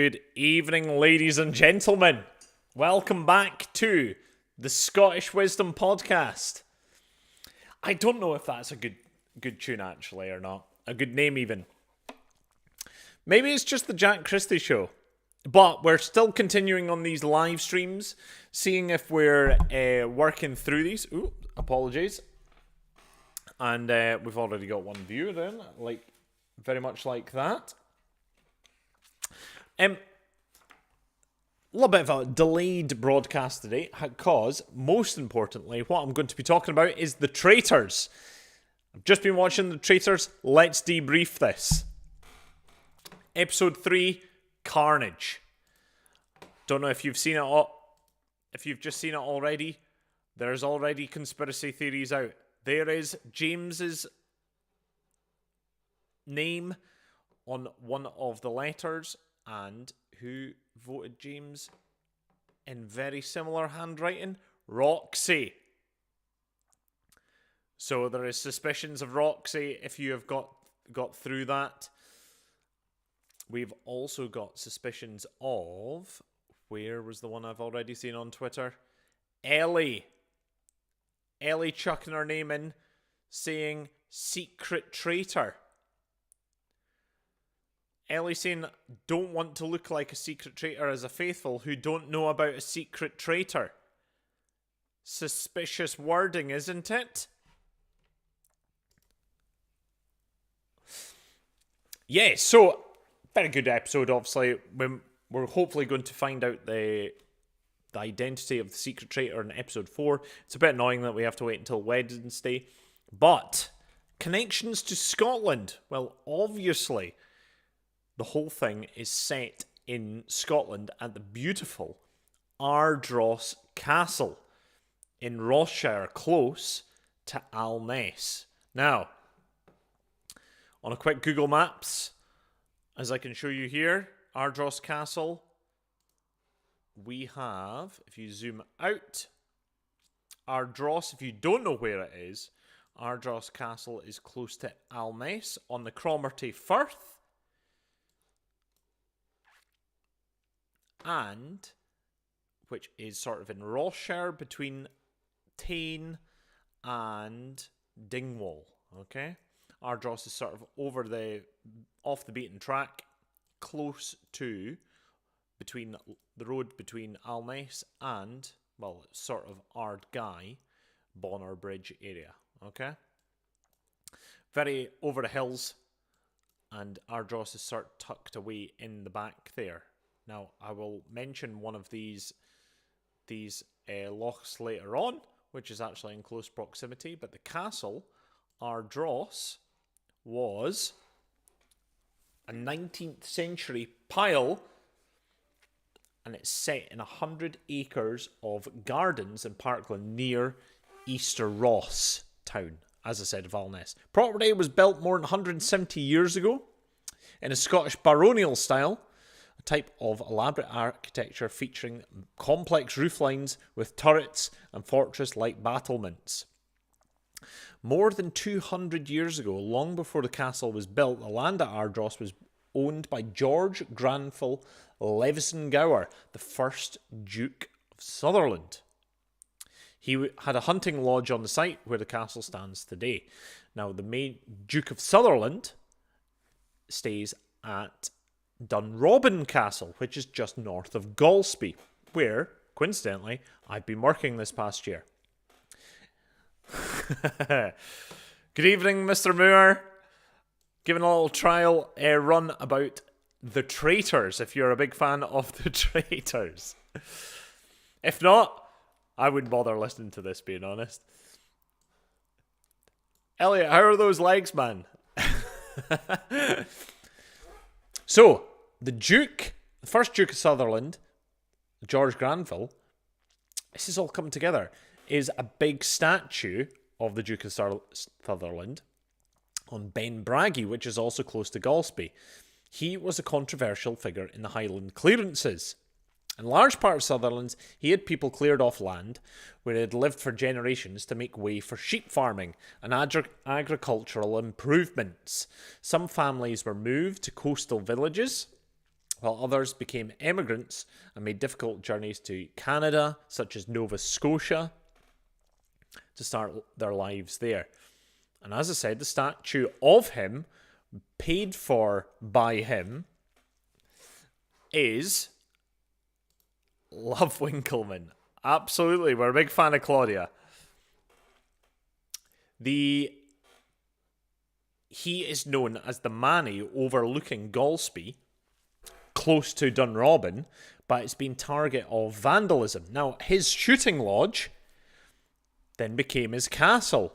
Good evening, ladies and gentlemen. Welcome back to the Scottish Wisdom Podcast. I don't know if that's a good tune actually or not. A good name even. Maybe it's just the Jack Christie show. But we're still continuing on these live streams, seeing if we're working through these. Ooh, apologies. And we've already got one viewer then, like very much like that. A little bit of a delayed broadcast today, because most importantly, what I'm going to be talking about is the Traitors. I've just been watching the Traitors. Let's debrief this. Episode 3, Carnage. Don't know if you've seen it all. If you've just seen it already, there's already conspiracy theories out. There is James's name on one of the letters, and who voted James in very similar handwriting? Roxy. So there is suspicions of Roxy if you have got through that. We've also got suspicions of, where was the one I've already seen on Twitter? Ellie chucking her name in, saying secret traitor. Ellie saying, don't want to look like a secret traitor as a faithful who don't know about a secret traitor. Suspicious wording, isn't it? Yeah, so very good episode, obviously. We're hopefully going to find out the identity of the secret traitor in episode 4. It's a bit annoying that we have to wait until Wednesday. But connections to Scotland. Well, obviously, the whole thing is set in Scotland at the beautiful Ardross Castle in Rossshire, close to Alness. Now, on a quick Google Maps, as I can show you here, Ardross Castle, we have, if you zoom out, Ardross, if you don't know where it is, Ardross Castle is close to Alness on the Cromarty Firth, and which is sort of in Rossshire between Tain and Dingwall. Okay, Ardross is sort of off the beaten track, close to between the road between Alness and, well, sort of Ardguy, Bonner Bridge area. Okay, very over the hills, and Ardross is sort of tucked away in the back there. Now, I will mention one of these lochs later on, which is actually in close proximity, but the castle, Ardross, was a 19th century pile, and it's set in 100 acres of gardens and parkland near Easter Ross town, as I said, of Alness. Property was built more than 170 years ago in a Scottish baronial style, a type of elaborate architecture featuring complex roof lines with turrets and fortress-like battlements. More than 200 years ago, long before the castle was built, the land at Ardross was owned by George Granville Levison Gower, the first Duke of Sutherland. He had a hunting lodge on the site where the castle stands today. Now, the main Duke of Sutherland stays at Dunrobin Castle, which is just north of Galsby, where, coincidentally, I've been working this past year. Good evening, Mr. Moore. Giving a little trial run about the Traitors, if you're a big fan of the Traitors. If not, I wouldn't bother listening to this, being honest. Elliot, how are those legs, man? So, the first Duke of Sutherland, George Granville, this is all coming together, is a big statue of the Duke of Sutherland on Ben Braggy, which is also close to Galsby. He was a controversial figure in the Highland clearances. In large part of Sutherland, he had people cleared off land where they had lived for generations to make way for sheep farming and agricultural improvements. Some families were moved to coastal villages while others became emigrants and made difficult journeys to Canada, such as Nova Scotia, to start their lives there. And as I said, the statue of him, paid for by him, is Love Winkleman. Absolutely, we're a big fan of Claudia. He is known as the Manny overlooking Golspie, close to Dunrobin, but it's been target of vandalism. Now, his shooting lodge then became his castle.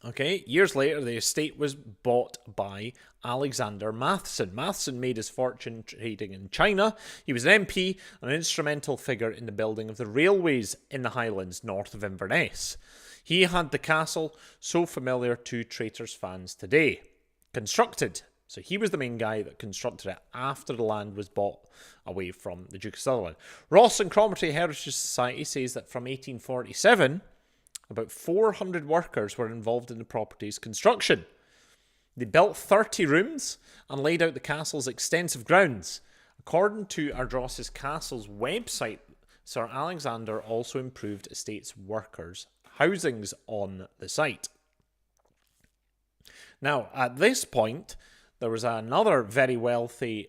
Okay, years later, the estate was bought by Alexander Matheson. Matheson made his fortune trading in China. He was an MP and an instrumental figure in the building of the railways in the Highlands north of Inverness. He had the castle so familiar to Traitors fans today. Constructed. So he was the main guy that constructed it after the land was bought away from the Duke of Sutherland. Ross and Cromarty Heritage Society says that from 1847... about 400 workers were involved in the property's construction. They built 30 rooms and laid out the castle's extensive grounds. According to Ardross's castle's website, Sir Alexander also improved estate's workers' housings on the site. Now, at this point, there was another very wealthy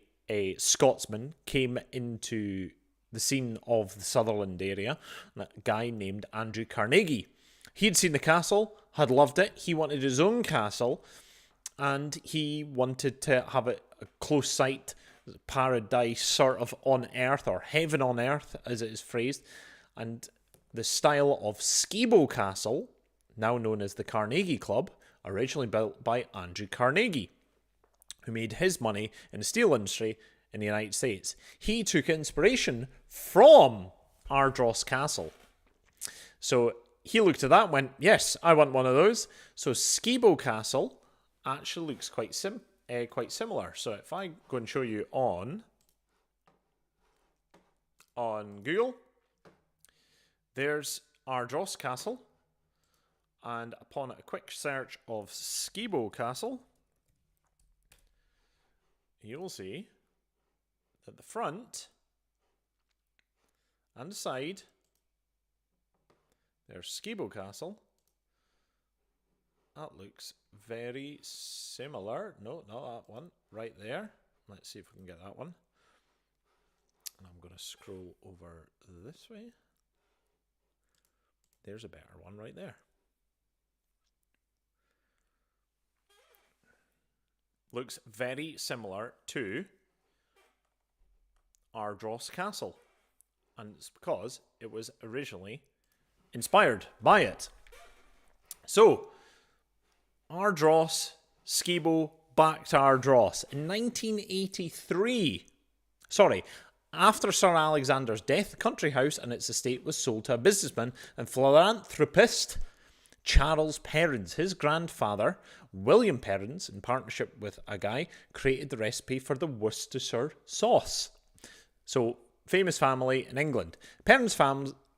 Scotsman came into the scene of the Sutherland area, a guy named Andrew Carnegie. He'd seen the castle, had loved it. He wanted his own castle, and he wanted to have a close sight, paradise sort of on earth, or heaven on earth, as it is phrased. And the style of Skibo Castle, now known as the Carnegie Club, originally built by Andrew Carnegie, who made his money in the steel industry in the United States. He took inspiration from Ardross Castle. So he looked at that and went, yes, I want one of those. So Skibo Castle actually looks quite similar. So if I go and show you on Google, there's Ardross Castle. And upon a quick search of Skibo Castle, you'll see that the front and the side, there's Skibo Castle. That looks very similar. No, not that one. Right there. Let's see if we can get that one. And I'm going to scroll over this way. There's a better one right there. Looks very similar to Ardross Castle. And it's because it was originally inspired by it. So, Ardross, Skibo, back to Ardross. In 1983, after Sir Alexander's death, the country house and its estate was sold to a businessman and philanthropist, Charles Perrins. His grandfather, William Perrins, in partnership with a guy, created the recipe for the Worcestershire sauce. So, famous family in England. Perrins'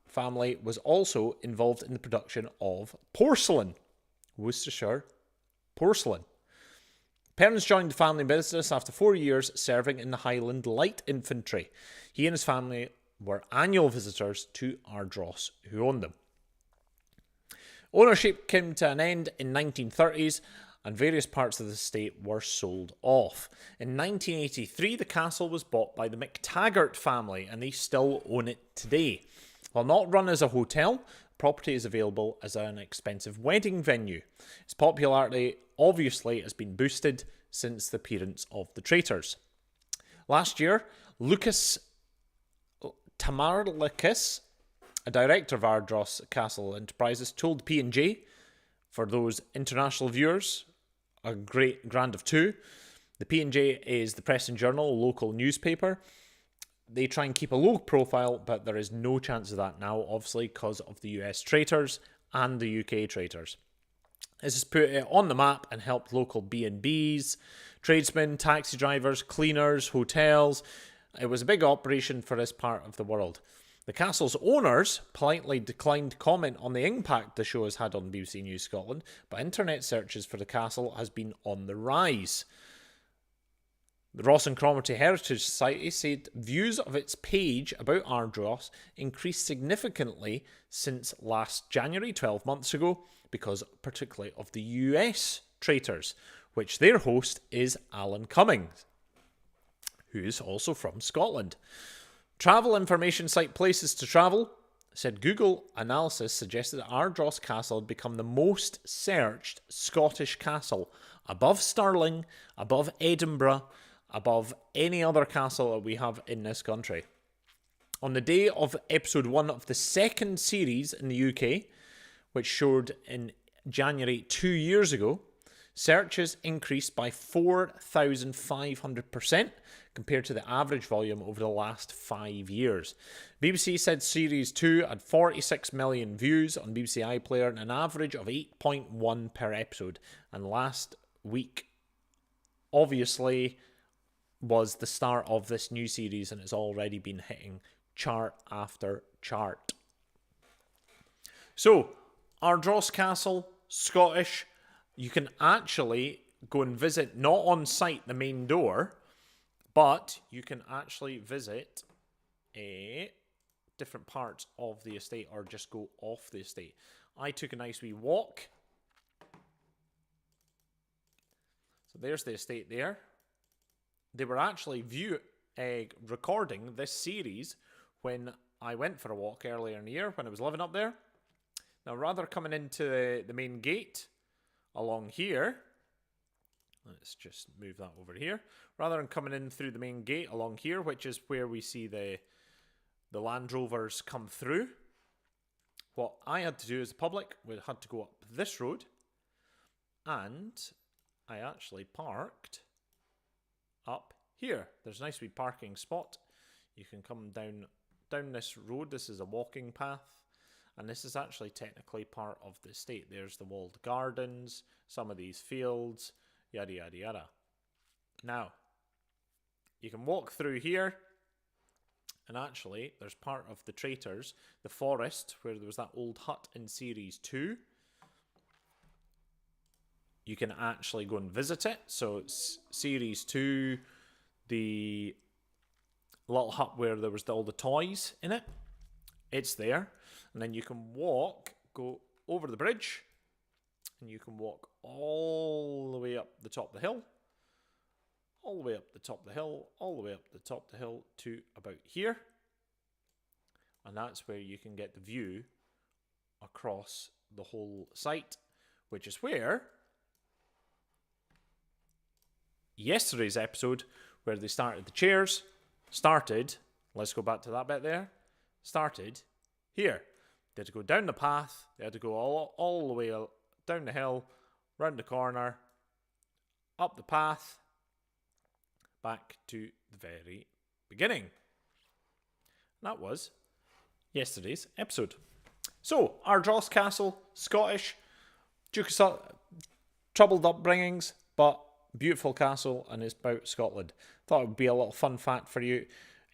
family was also involved in the production of porcelain. Worcestershire porcelain. Perrins joined the family business after 4 years serving in the Highland Light Infantry. He and his family were annual visitors to Ardross, who owned them. Ownership came to an end in 1930s and various parts of the estate were sold off. In 1983, the castle was bought by the MacTaggart family and they still own it today. While not run as a hotel, the property is available as an expensive wedding venue. Its popularity obviously has been boosted since the appearance of the Traitors. Last year, Lucas Tamarlikis, a director of Ardross Castle Enterprises, told P&J, for those international viewers, a great grand of two. The P&J is the Press and Journal, a local newspaper. They try and keep a low profile, but there is no chance of that now, obviously, because of the US Traitors and the UK Traitors. This has put it on the map and helped local B&Bs, tradesmen, taxi drivers, cleaners, hotels. It was a big operation for this part of the world. The castle's owners politely declined comment on the impact the show has had on BBC News Scotland, but internet searches for the castle has been on the rise. The Ross and Cromarty Heritage Society said views of its page about Ardross increased significantly since last January, 12 months ago, because particularly of the US Traitors, which their host is Alan Cummings, who is also from Scotland. Travel information site Places to Travel said Google analysis suggested that Ardross Castle had become the most searched Scottish castle, above Stirling, above Edinburgh, above any other castle that we have in this country. On the day of episode 1 of the second series in the UK, which showed in January 2 years ago, searches increased by 4,500% compared to the average volume over the last 5 years. BBC said Series 2 had 46 million views on BBC iPlayer and an average of 8.1 per episode. And last week, obviously, was the start of this new series and it's already been hitting chart after chart. So, Ardross Castle, Scottish. You can actually go and visit, not on site, the main door, but you can actually visit different parts of the estate or just go off the estate. I took a nice wee walk. So there's the estate there. They were actually recording this series when I went for a walk earlier in the year when I was living up there. Now, rather coming into the main gate along here, let's just move that over here. Rather than coming in through the main gate along here, which is where we see the Land Rovers come through, what I had to do as the public, we had to go up this road, and I actually parked up here. There's a nice wee parking spot. You can come down this road. This is a walking path, and this is actually technically part of the estate. There's the walled gardens, some of these fields, yada yada yada. Now, you can walk through here, and actually there's part of the Traitors, the forest, where there was that old hut in Series 2. You can actually go and visit it. So it's Series 2, the little hut where there was all the toys in it. It's there. And then you can go over the bridge, and you can walk all the way up the top of the hill, all the way up the top of the hill, all the way up the top of the hill to about here. And that's where you can get the view across the whole site, which is where yesterday's episode, where they started the chairs, let's go back to that bit there, started here. They had to go down the path, they had to go all the way down the hill, round the corner, up the path, back to the very beginning. That was yesterday's episode. So, Ardross Castle, Scottish, troubled upbringings, but beautiful castle, and it's about Scotland. Thought it would be a little fun fact for you.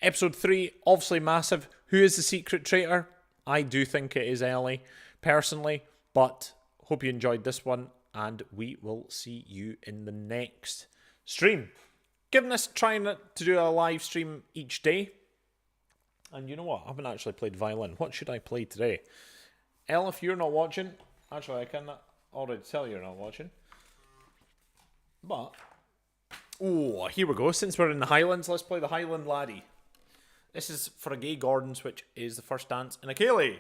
Episode 3, obviously massive. Who is the secret traitor? I do think it is Ellie, personally, but hope you enjoyed this one, and we will see you in the next stream. Given this, trying to do a live stream each day, and you know what? I haven't actually played violin. What should I play today? Elle, if you're not watching, actually I can already tell you're not watching. But, here we go. Since we're in the Highlands, let's play the Highland Laddie. This is for a Gay Gordons, which is the first dance in a Ceilidh.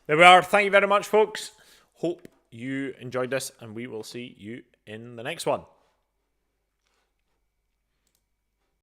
There we are. Thank you very much, folks. Hope you enjoyed this, and we will see you in the next one.